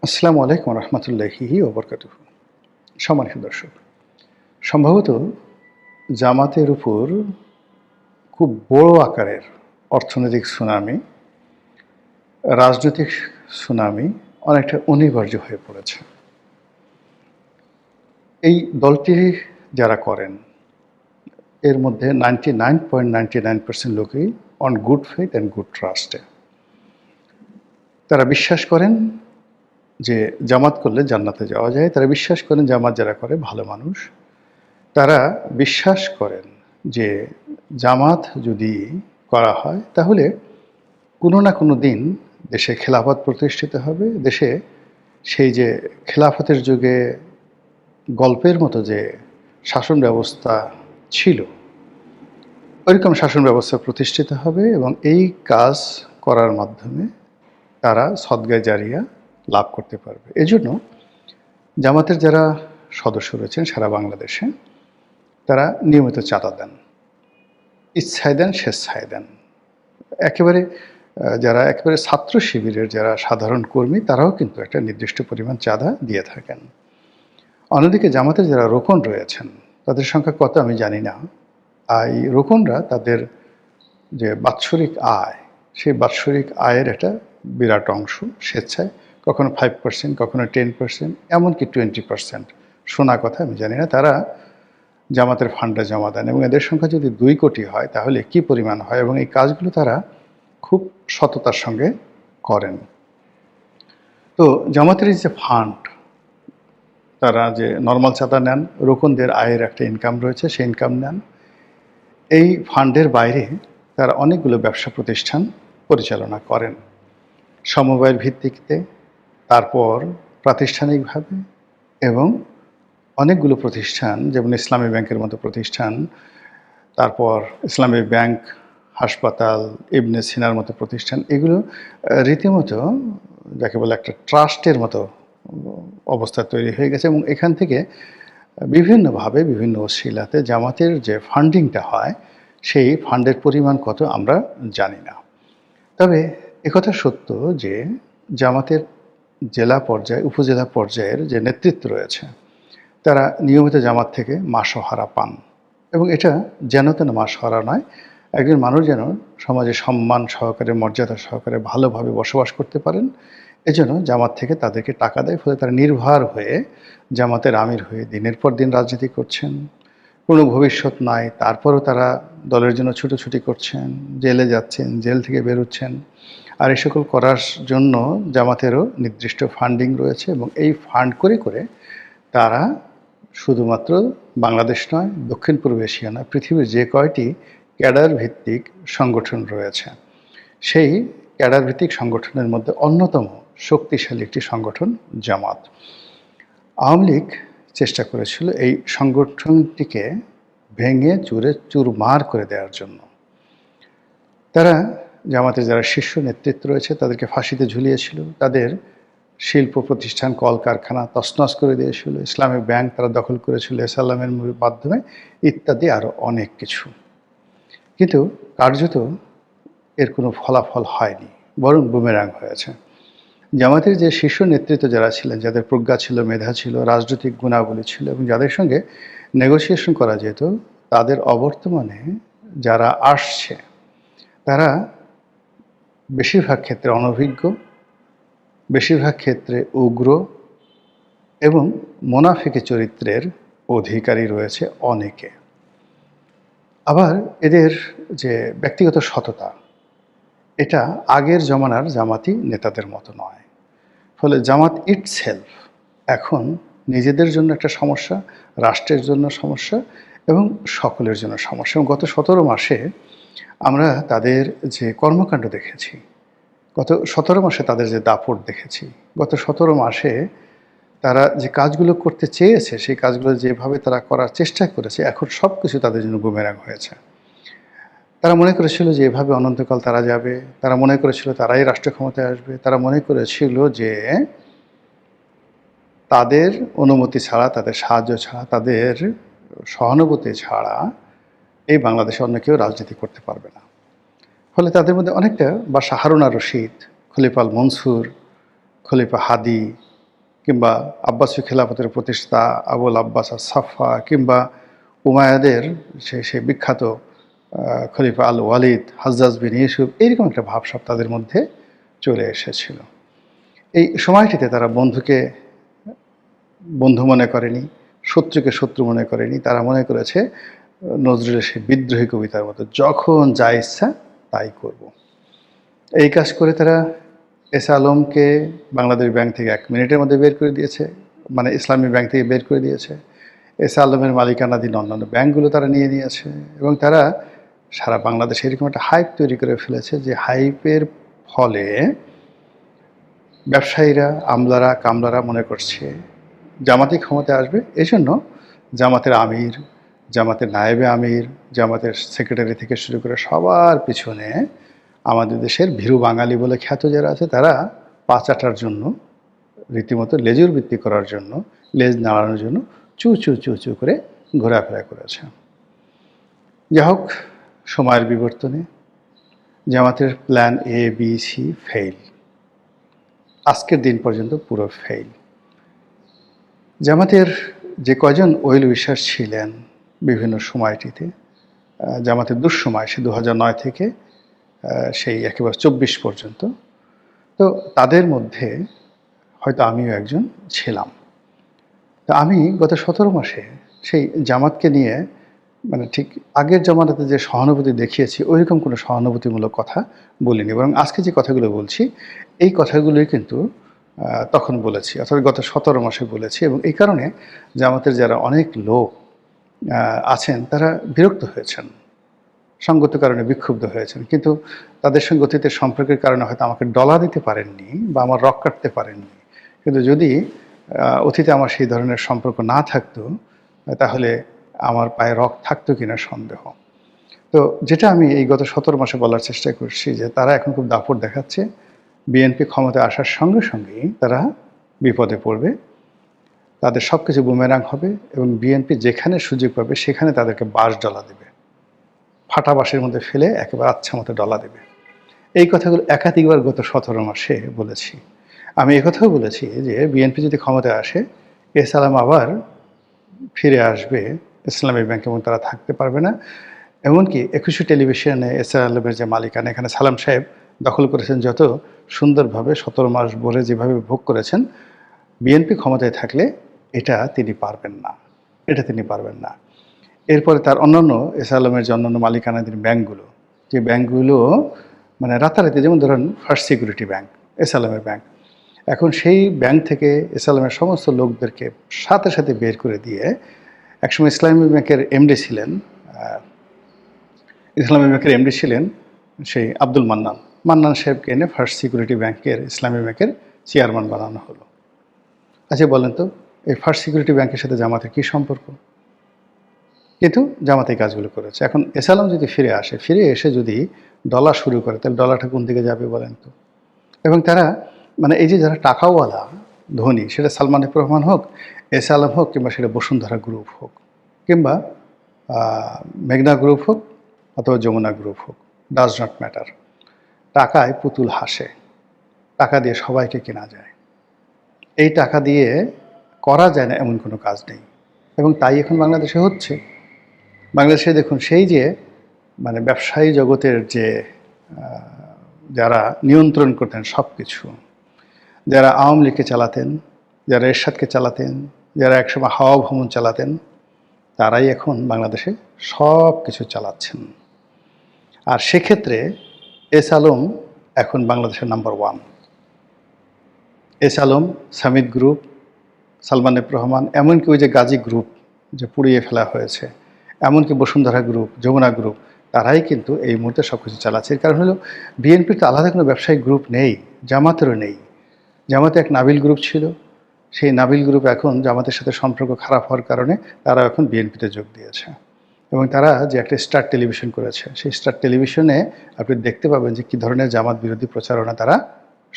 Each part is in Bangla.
আসসালামু আলাইকুম রহমতুল্লাহি ওবরকাতুহু। সম্মানিত দর্শক, সম্ভবত জামাতের উপর খুব বড় আকারের অর্থনৈতিক সুনামি, রাজনৈতিক সুনামি অনেকটা অনিবার্য হয়ে পড়েছে। এই দলটি যারা করেন এর মধ্যে 99.99% লোকই on good faith and good ট্রাস্টে। তারা বিশ্বাস করেন যে জামাত করলে জান্নাতে যাওয়া যায়। তারা বিশ্বাস করেন জামাত যারা করে ভালো মানুষ। তারা বিশ্বাস করেন যে জামাত যদি করা হয় তাহলে কোনো না কোনো দিন দেশে খেলাফত প্রতিষ্ঠিত হবে। দেশে সেই যে খেলাফতের যুগে গল্পের মতো যে শাসন ব্যবস্থা ছিল, ওইরকম শাসন ব্যবস্থা প্রতিষ্ঠিত হবে এবং এই কাজ করার মাধ্যমে তারা সদগায়ে জারিয়া লাভ করতে পারবে। এজন্য জামাতের যারা সদস্য রয়েছেন সারা বাংলাদেশে, তারা নিয়মিত চাঁদা দেন, ইচ্ছায় দেন, স্বেচ্ছায় দেন। একেবারে যারা একেবারে ছাত্র শিবিরের যারা সাধারণ কর্মী, তারাও কিন্তু একটা নির্দিষ্ট পরিমাণ চাঁদা দিয়ে থাকেন। অন্যদিকে জামাতের যারা রোকন রয়েছেন, তাদের সংখ্যা কত আমি জানি না। এই রোকনরা তাদের যে বাৎসরিক আয়, সেই বাৎসরিক আয়ের একটা বিরাট অংশ স্বেচ্ছায়, কখনো 5%, কখনো 10%, এমনকি 20%, শোনা কথা আমি জানি না, তারা জামাতের ফান্ডে জমা দেন। এবং এদের সংখ্যা যদি 2 কোটি হয় তাহলে কি পরিমাণ হয়, এবং এই কাজগুলো তারা খুব সততার সঙ্গে করেন। তো জামাতের এই যে ফান্ড, তারা যে নর্মাল চাঁদা নেন, রোকনদের আয়ের একটা ইনকাম রয়েছে, সেই ইনকাম নেন। এই ফান্ডের বাইরে তারা অনেকগুলো ব্যবসা প্রতিষ্ঠান পরিচালনা করেন সমবায়ের ভিত্তিতে, তারপর প্রাতিষ্ঠানিকভাবে, এবং অনেকগুলো প্রতিষ্ঠান যেমন ইসলামী ব্যাংকের মতো প্রতিষ্ঠান, তারপর ইসলামী ব্যাংক, হাসপাতাল, ইবনে সিনার মতো প্রতিষ্ঠান, এগুলো রীতিমতো যাকে বলে একটা ট্রাস্টের মতো অবস্থা তৈরি হয়ে গেছে। এবং এখান থেকে বিভিন্নভাবে বিভিন্ন ওসিলাতে জামাতের যে ফান্ডিংটা হয়, সেই ফান্ডের পরিমাণ কত আমরা জানি না। তবে একথা সত্য যে জামাতের জেলা পর্যায়ে, উপজেলা পর্যায়ের যে নেতৃত্ব রয়েছে, তারা নিয়মিত জামাত থেকে মাসোহারা পান। এবং এটা যেন তেন মাসোহারা নয়, একজন মানুষ যেন সমাজে সম্মান সহকারে, মর্যাদা সহকারে ভালোভাবে বসবাস করতে পারেন, এজন্য জামাত থেকে তাদেরকে টাকা দেয়। ফলে তারা নির্ভর হয়ে জামাতের আমির হয়ে দিনের পর দিন রাজনীতি করছেন। কোনো ভবিষ্যৎ নাই, তারপরও তারা দলের জন্য ছুটোছুটি করছেন, জেলে যাচ্ছেন, জেল থেকে বেরোচ্ছেন। আর এই সকল করার জন্য জামাতেরও নির্দিষ্ট ফান্ডিং রয়েছে, এবং এই ফান্ড করে করে তারা শুধুমাত্র বাংলাদেশ নয়, দক্ষিণ পূর্ব এশিয়া নয়, পৃথিবীর যে কয়টি ক্যাডার ভিত্তিক সংগঠন রয়েছে, সেই ক্যাডার ভিত্তিক সংগঠনের মধ্যে অন্যতম শক্তিশালী একটি সংগঠন জামাত। আওয়ামী লীগ চেষ্টা করেছিল এই সংগঠনটিকে ভেঙে চুরে চুরমার করে দেওয়ার জন্য। তারা জামাতের যারা শীর্ষ নেতৃত্ব রয়েছে তাদেরকে ফাঁসিতে ঝুলিয়েছিল, তাদের শিল্প প্রতিষ্ঠান, কলকারখানা তছনছ করে দিয়েছিল, ইসলামী ব্যাংক তারা দখল করেছিল এসালামের মাধ্যমে, ইত্যাদি আরও অনেক কিছু। কিন্তু কার্যত এর কোনো ফলাফল হয়নি, বরং বুমেরাং হয়েছে। জামাতের যে শীর্ষ নেতৃত্ব যারা ছিলেন, যাদের প্রজ্ঞা ছিল, মেধা ছিল, রাজনৈতিক গুণাবলী ছিল, এবং যাদের সঙ্গে নেগোসিয়েশন করা যেত, তাদের অবর্তমানে যারা আসছে তারা বেশিরভাগ ক্ষেত্রে অনভিজ্ঞ, বেশিরভাগ ক্ষেত্রে উগ্র এবং মোনাফিকি চরিত্রের অধিকারী রয়েছে অনেকে। আবার এদের যে ব্যক্তিগত সততা, এটা আগের জমানার জামাতি নেতাদের মতো নয়। ফলে জামাত ইটসেলফ এখন নিজেদের জন্য একটা সমস্যা, রাষ্ট্রের জন্য সমস্যা, এবং সকলের জন্য সমস্যা। এবং গত 17 মাসে আমরা তাদের যে কর্মকাণ্ড দেখেছি, গত 17 মাসে তাদের যে দাপট দেখেছি, গত 17 মাসে তারা যে কাজগুলো করতে চেয়েছে, সেই কাজগুলো যেভাবে তারা করার চেষ্টা করেছে, এখন সব কিছু তাদের জন্য বুমেরাং হয়েছে। তারা মনে করেছিল যে এভাবে অনন্তকাল তারা যাবে, তারা মনে করেছিল তারাই রাষ্ট্র ক্ষমতায় আসবে, তারা মনে করেছিল যে তাদের অনুমতি ছাড়া, তাদের সাহায্য ছাড়া, তাদের সহানুভূতি ছাড়া এই বাংলাদেশে অন্য কেউ রাজনীতি করতে পারবে না। ফলে তাদের মধ্যে অনেকটা বাদশাহ হারুন আর রশিদ, খলিফা আল মনসুর, খলিফা হাদি, কিংবা আব্বাসী খেলাফতের প্রতিষ্ঠাতা আবুল আব্বাস সাফা, কিংবা উমায়াদের সেই বিখ্যাত খলিফা আল ওয়ালিদ, হাজ্জাজ বিন ইউসুফ, এইরকম একটা ভাবসাব তাদের মধ্যে চলে এসেছিল। এই সময়টিতে তারা বন্ধুকে বন্ধু মনে করেনি, শত্রুকে শত্রু মনে করেনি। তারা মনে করেছে নজরুলের সেই বিদ্রোহী কবিতার মতো, যখন যা ইচ্ছা তাই করব। এই কাজ করে তারা এস আলমকে বাংলাদেশ ব্যাংক থেকে 1 মিনিটের মধ্যে বের করে দিয়েছে, মানে ইসলামী ব্যাংক থেকে বের করে দিয়েছে। এস আলমের মালিকানাধীন অন্যান্য ব্যাংকগুলো তারা নিয়ে নিয়েছে, এবং তারা সারা বাংলাদেশে এরকম একটা হাইপ তৈরি করে ফেলেছে, যে হাইপের ফলে ব্যবসায়ীরা, আমলারা, কামলারা মনে করছে জামাতি ক্ষমতায় আসবে। এই জন্য জামাতের আমির, জামাতের নায়েবে আমির, জামাতের সেক্রেটারি থেকে শুরু করে সবার পিছনে আমাদের দেশের ভীরু বাঙালি বলে খ্যাত যারা আছে, তারা পা চাটার জন্য, রীতিমতো লেজুর বৃত্তি করার জন্য, লেজ নাড়ানোর জন্য চু চু চু চু করে ঘোরাফেরা করেছে। যাই হোক, সময়ের বিবর্তনে জামাতের plan A B C fail, আজকের দিন পর্যন্ত পুরো ফেইল। জামাতের যে কয়জন ওয়েল উইশার ছিলেন বিভিন্ন সময়টিতে, জামাতের দুঃসময়, সে 2009 থেকে সেই একেবারে 24 পর্যন্ত, তো তাদের মধ্যে হয়তো আমিও একজন ছিলাম। তো আমি গত 17 মাসে সেই জামাতকে নিয়ে, মানে ঠিক আগের জামানাতে যে সহানুভূতি দেখিয়েছি ওইরকম কোনো সহানুভূতিমূলক কথা বলিনি, বরং আজকে যে কথাগুলো বলছি এই কথাগুলোই কিন্তু তখন বলেছি, অর্থাৎ গত 17 মাসে বলেছি। এবং এই কারণে জামাতের যারা অনেক লোক আছেন তারা বিরক্ত হয়েছেন, সঙ্গত কারণে বিক্ষুব্ধ হয়েছেন, কিন্তু তাদের সঙ্গে অতীতের সম্পর্কের কারণে হয়তো আমাকে ডলা দিতে পারেননি বা আমার রক কাটতে পারেননি। কিন্তু যদি অতীতে আমার সেই ধরনের সম্পর্ক না থাকতো, তাহলে আমার পায়ে রক থাকতো কিনা সন্দেহ। তো যেটা আমি এই গত 17 মাসে বলার চেষ্টা করছি, যে তারা এখন খুব দাপট দেখাচ্ছে। বিএনপি ক্ষমতায় আসার সঙ্গে সঙ্গেই তারা বিপদে পড়বে, তাদের সব কিছু বুমেরাং হবে, এবং বিএনপি যেখানে সুযোগ পাবে সেখানে তাদেরকে বাঁশ ডলা দেবে, ফাটা বাঁশের মধ্যে ফেলে একেবারে আচ্ছা মতো ডলা দেবে। এই কথাগুলো একাধিকবার গত 17 মাসে বলেছি। আমি একথাও বলেছি যে বিএনপি যদি ক্ষমতায় আসে, এস আলম আবার ফিরে আসবে ইসলামী ব্যাংক, এবং তারা থাকতে পারবে না। এমনকি 21 টেলিভিশনে এস আলমের যে মালিকানা, এখানে সালাম সাহেব দখল করেছেন, যত সুন্দরভাবে 17 মাস ভরে যেভাবে ভোগ করেছেন, বিএনপি ক্ষমতায় থাকলে এটা তিনি পারবেন না, এটা তিনি পারবেন না। এরপরে তার অন্যান্য এস আলমের যে অন্যান্য মালিকানাধীন ব্যাংকগুলো, যে ব্যাংকগুলো মানে রাতারাতি, যেমন ধরেন ফার্স্ট সিকিউরিটি ব্যাংক, এস আলমের ব্যাংক, এখন সেই ব্যাংক থেকে এস আলমের সমস্ত লোকদেরকে সাথে সাথে বের করে দিয়ে, একসময় ইসলামী ব্যাংকের এমডি ছিলেন, ইসলামী ব্যাংকের এমডি ছিলেন সেই আব্দুল মান্নান, মান্নান সাহেবকে এনে ফার্স্ট সিকিউরিটি ব্যাংকের, ইসলামী ব্যাংকের চেয়ারম্যান বানানো হলো। আচ্ছা বলেন তো, এই ফার্স্ট সিকিউরিটি ব্যাংকের সাথে জামাতের কী সম্পর্ক? কিন্তু জামাত এই কাজগুলো করেছে। এখন এস আলম যদি ফিরে আসে, ফিরে এসে যদি ডলার শুরু করে, তাহলে ডলারটা কোন দিকে যাবে বলেন তো? এবং তারা, মানে এই যে যারা টাকাওয়ালা ধনী, সেটা সালমান এফ রহমান হোক, এস আলম হোক, কিংবা সেটা বসুন্ধরা গ্রুপ হোক, কিংবা মেঘনা গ্রুপ হোক, অথবা যমুনা গ্রুপ হোক, ডাজ নট ম্যাটার। টাকায় পুতুল হাসে, টাকা দিয়ে সবাইকে কেনা যায়। এই টাকা দিয়ে করা যায় না এমন কোনো কাজ নেই, এবং তাই এখন বাংলাদেশে হচ্ছে। বাংলাদেশে দেখুন, সেই যে মানে ব্যবসায়ী জগতের যে যারা নিয়ন্ত্রণ করতেন সব কিছু, যারা আওয়ামী লীগকে চালাতেন, যারা এরশাদকে চালাতেন, যারা একসময় হাওয়া ভ্রমণ চালাতেন, তারাই এখন বাংলাদেশে সব কিছু চালাচ্ছেন। আর সেক্ষেত্রে এস আলম এখন বাংলাদেশের number 1। S Alam, Samid group, Salman F Rahman, এমনকি ওই যে গাজী গ্রুপ যে পুড়িয়ে ফেলা হয়েছে, এমনকি বসুন্ধরা গ্রুপ, যমুনা গ্রুপ, তারাই কিন্তু এই মুহূর্তে সব কিছু চালাচ্ছে। এর কারণ হলো বিএনপির তো আলাদা কোনো ব্যবসায়িক গ্রুপ নেই, জামাতেরও নেই। জামাতে এক নাবিল গ্রুপ ছিল, সেই নাবিল গ্রুপ এখন জামাতের সাথে সম্পর্ক খারাপ হওয়ার কারণে তারা এখন বিএনপিতে যোগ দিয়েছে। এবং তারা যে একটা স্টার টেলিভিশন করেছে, সেই স্টার টেলিভিশনে আপনি দেখতে পাবেন যে কী ধরনের জামাত বিরোধী প্রচারণা তারা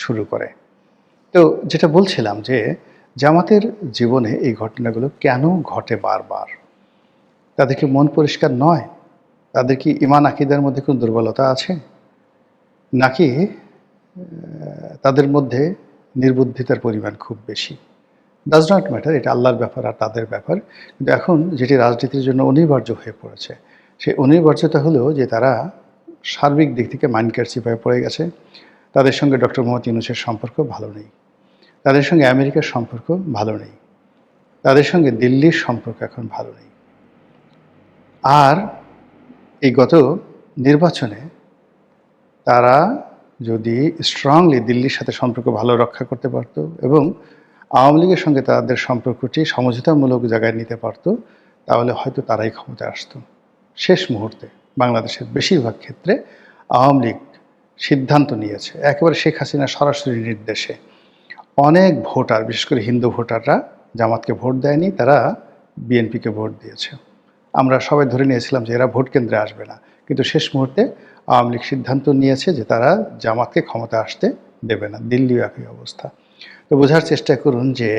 শুরু করে। তো যেটা বলছিলাম, যে জামাতের জীবনে এই ঘটনাগুলো কেন ঘটে বারবার? তাদের কি মন পরিষ্কার নয়? তাদের কি ইমান আকিদার মধ্যে কোনো দুর্বলতা আছে? নাকি তাদের মধ্যে নির্বুদ্ধিতার পরিমাণ খুব বেশি? ডাজ নট ম্যাটার, এটা আল্লাহর ব্যাপার আর তাদের ব্যাপার। কিন্তু এখন যেটি রাজনীতির জন্য অনিবার্য হয়ে পড়েছে, সেই অনিবার্যতা হলো যে তারা সার্বিক দিক থেকে মাইন্ডকারচিপ হয়ে পড়ে গেছে। তাদের সঙ্গে ডক্টর মোহাম্মদ ইউনূসের সম্পর্ক ভালো নেই, তাদের সঙ্গে আমেরিকার সম্পর্ক ভালো নেই, তাদের সঙ্গে দিল্লির সম্পর্ক এখন ভালো নেই। আর এই গত নির্বাচনে তারা যদি স্ট্রংলি দিল্লির সাথে সম্পর্ক ভালো রক্ষা করতে পারত এবং আওয়ামী লীগের সঙ্গে তাদের সম্পর্কটি সমঝোতামূলক জায়গায় নিতে পারত, তাহলে হয়তো তারাই ক্ষমতায় আসতো। শেষ মুহূর্তে বাংলাদেশের বেশিরভাগ ক্ষেত্রে আওয়ামী লীগ সিদ্ধান্ত নিয়েছে একেবারে শেখ হাসিনার সরাসরি নির্দেশে। অনেক ভোটার, বিশেষ করে হিন্দু ভোটাররা জামাতকে ভোট দেয়নি, তারা বিএনপিকে ভোট দিয়েছে। আমরা সবাই ধরে নিয়েছিলাম যে এরা ভোট কেন্দ্রে আসবে না, কিন্তু শেষ মুহূর্তে আওয়ামী লীগ সিদ্ধান্ত নিয়েছে যে তারা জামাতকে ক্ষমতা আসতে দেবে না। দিল্লিও একই অবস্থা। তো বোঝার চেষ্টা করুন যে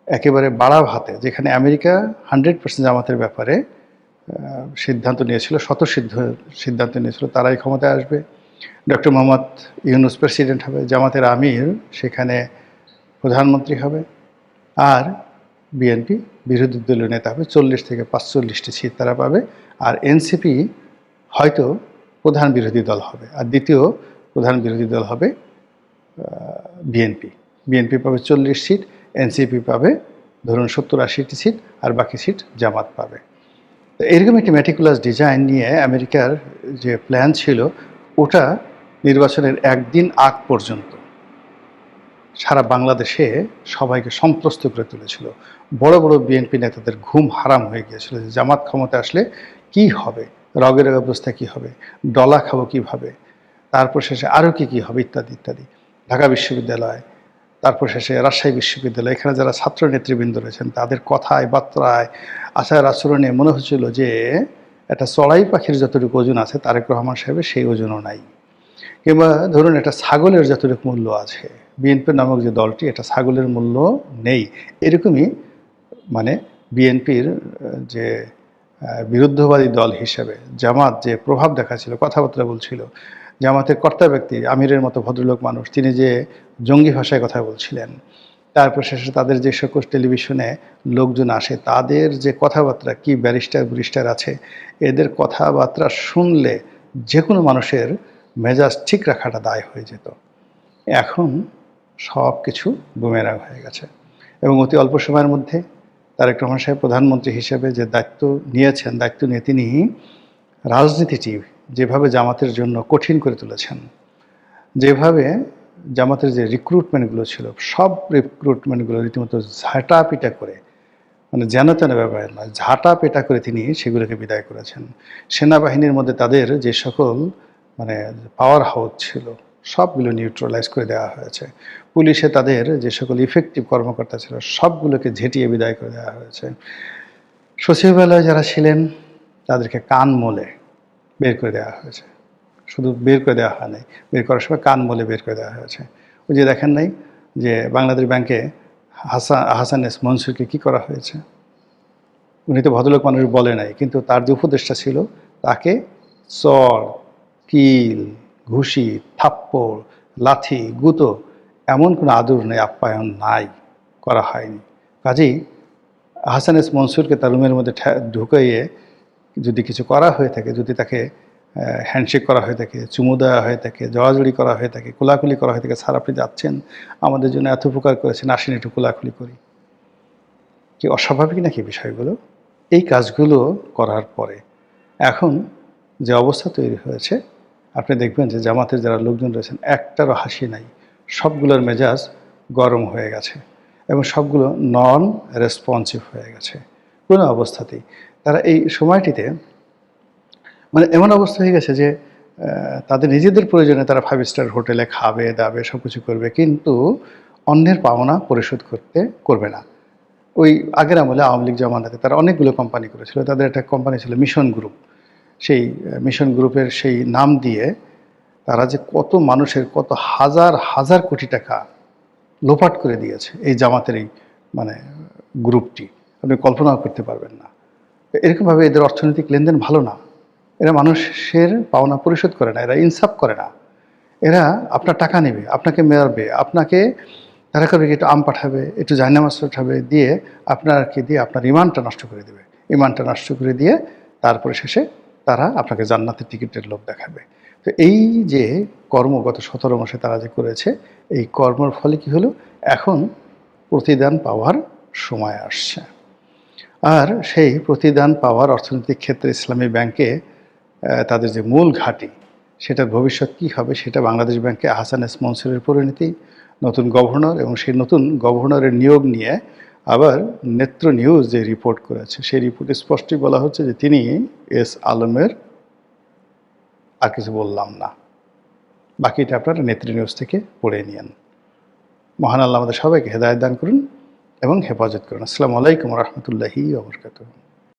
একেবারে বাড়া ভাতে, যেখানে আমেরিকা 100% জামাতের ব্যাপারে সিদ্ধান্ত নিয়েছিল, সিদ্ধান্ত নিয়েছিল তারাই ক্ষমতায় আসবে। ডক্টর মোহাম্মদ ইউনূস প্রেসিডেন্ট হবে, জামাতের আমির সেখানে প্রধানমন্ত্রী হবে, আর বিএনপি বিরোধী দলীয় নেতা হবে। 40 থেকে 45টি সিট তারা পাবে। আর এনসিপি হয়তো প্রধান বিরোধী দল হবে, আর দ্বিতীয় প্রধান বিরোধী দল হবে বিএনপি। বিএনপি পাবে 40 সিট, এনসিপি পাবে ধরুন 70-80টি সিট, আর বাকি সিট জামাত পাবে। তো এরকম একটি ম্যাটিকুলাস ডিজাইন নিয়ে আমেরিকার যে প্ল্যান ছিল, ওটা নির্বাচনের একদিন আগ পর্যন্ত সারা বাংলাদেশে সবাইকে সন্ত্রস্ত করে তুলেছিল। বড় বড় বিএনপি নেতাদের ঘুম হারাম হয়ে গিয়েছিল যে জামাত ক্ষমতা আসলে কি হবে, রগের অবস্থা কি হবে, ডলা খাবো কীভাবে, তারপর শেষে আরও কী হবে ইত্যাদি ইত্যাদি। ঢাকা বিশ্ববিদ্যালয়, তারপর শেষে রাজশাহী বিশ্ববিদ্যালয়, এখানে যারা ছাত্র নেতৃবৃন্দ রয়েছেন তাদের কথায় বার্তায় আচার আচরণে মনে হচ্ছিল যে একটা চড়াই পাখির যতটুকু ওজন আছে তারেক রহমান সাহেবের সেই ওজনও নাই। কিংবা ধরুন একটা ছাগলের যতটুকু মূল্য আছে, বিএনপি নামক যে দলটি, এটা ছাগলের মূল্য নেই। এরকমই মানে বিএনপির যে বিরুদ্ধবাদী দল হিসেবে জামাত যে প্রভাব দেখাচ্ছিল, কথাবার্তা বলছিল, জামাতের কর্তা ব্যক্তি আমিরের মতো ভদ্রলোক মানুষ, তিনি যে জঙ্গি ভাষায় কথা বলছিলেন, তারপর শেষে তাদের যে সকল টেলিভিশনে লোকজন আসে তাদের যে কথাবার্তা, কি ব্যারিস্টার আছে, এদের কথাবার্তা শুনলে যে কোনো মানুষের মেজাজ ঠিক রাখাটা দায় হয়ে যেত। এখন সব কিছু বুমেরাং হয়ে গেছে এবং অতি অল্প সময়ের মধ্যে তারেক রহমান সাহেব প্রধানমন্ত্রী হিসেবে যে দায়িত্ব নিয়েছেন, দায়িত্ব নিয়ে তিনি রাজনীতিটি যেভাবে জামাতের জন্য কঠিন করে তুলেছেন, যেভাবে জামাতের যে রিক্রুটমেন্টগুলো ছিল সব রিক্রুটমেন্টগুলো রীতিমতো ঝাঁটাপিটা করে, মানে যেন তেন ব্যাপার নয়, ঝাঁটাপেটা করে তিনি সেগুলোকে বিদায় করেছেন। সেনাবাহিনীর মধ্যে তাদের যে সকল মানে পাওয়ার হাউস ছিল সবগুলো নিউট্রালাইজ করে দেওয়া হয়েছে। পুলিশে তাদের যে সকল ইফেক্টিভ কর্মকর্তা ছিল সবগুলোকে ঝেঁটিয়ে বিদায় করে দেওয়া হয়েছে। সচিবালয়ে যারা ছিলেন তাদেরকে কান মলে বের করে দেওয়া হয়েছে। শুধু বের করে দেওয়া হয় নাই, বের করার সময় কান মলে বের করে দেওয়া হয়েছে। ওই যে দেখেন নাই যে বাংলাদেশ ব্যাংকে হাসান এস মনসুরকে কী করা হয়েছে? উনি তো ভদ্রলোক মানুষ বলে নাই, কিন্তু তার যে উপদেষ্টা ছিল তাকে চর, কিল, ঘুষি, থাপ্পড়, লাথি, গুঁতো এমন কোনো আদর নেই, আপ্যায়ন নাই, করা হয়নি। কাজেই হাসান এস মনসুরকে তার রুমের মধ্যে ঢুকাইয়ে যদি কিছু করা হয়ে থাকে, যদি তাকে হ্যান্ডশেক করা হয়ে থাকে, চুমু দেওয়া হয়ে থাকে, জড়াজড়ি করা হয়ে থাকে, কোলাকুলি করা হয়ে থাকে, স্যার আপনি যাচ্ছেন, আমাদের জন্য এত উপকার করেছেন, আসেন একটু কোলাকুলি করি, কি অস্বাভাবিক নাকি বিষয়গুলো? এই কাজগুলো করার পরে এখন যে অবস্থা তৈরি হয়েছে, আপনি দেখবেন যে জামাতের যারা লোকজন রয়েছেন একটারও হাসি নাই, সবগুলোর মেজাজ গরম হয়ে গেছে এবং সবগুলো নন রেসপন্সিভ হয়ে গেছে। কোনো অবস্থাতেই তারা এই সময়টিতে মানে এমন অবস্থা হয়ে গেছে যে তাদের নিজেদের প্রয়োজনে তারা 5 স্টার হোটেলে খাবে দাবে সব কিছু করবে, কিন্তু অন্যের পাওনা পরিশোধ করবে না। ওই আগের আমলে আওয়ামী লীগ জামানাতে তারা অনেকগুলো কোম্পানি করেছিল। তাদের একটা কোম্পানি ছিল মিশন গ্রুপ। সেই মিশন গ্রুপের সেই নাম দিয়ে তারা যে কত মানুষের কত হাজার হাজার কোটি টাকা লোপাট করে দিয়েছে এই জামাতের এই মানে গ্রুপটি, আপনি কল্পনাও করতে পারবেন না। এরকমভাবে এদের অর্থনৈতিক লেনদেন ভালো না। এরা মানুষের পাওনা পরিশোধ করে না, এরা ইনসাফ করে না। এরা আপনার টাকা নেবে, আপনাকে মেরবে, আপনাকে তারা করবে কি, একটু আম পাঠাবে, একটু জায়নামাজ পাঠাবে, দিয়ে আপনার ইমানটা নষ্ট করে দেবে। ইমানটা নষ্ট করে দিয়ে তারপরে শেষে তারা আপনাকে জান্নাতের টিকিটের লোভ দেখাবে। তো এই যে কর্ম গত 17 মাসে তারা যে করেছে, এই কর্মের ফলে কি হলো, এখন প্রতিদান পাওয়ার সময় আসছে। আর সেই প্রতিদান পাওয়ার অর্থনৈতিক ক্ষেত্রে ইসলামী ব্যাংকে তাদের যে মূল ঘাঁটি, সেটার ভবিষ্যৎ কী হবে, সেটা বাংলাদেশ ব্যাংকে আহসান এস মনসুরের পরিণতি, নতুন গভর্নর এবং সেই নতুন গভর্নরের নিয়োগ নিয়ে আবার নেত্র নিউজ যে রিপোর্ট করেছে, সেই রিপোর্টে স্পষ্টই বলা হচ্ছে যে তিনি এস আলমের, আর কিছু বললাম না, বাকিটা আপনারা নেত্র নিউজ থেকে পড়ে নিয়েন। মহান আল্লাহ আমাদের সবাইকে হেদায়েত দান করুন এবং হেফাজত করুন। আসসালামু আলাইকুম ওয়া রাহমাতুল্লাহি ওয়া বারাকাতুহু।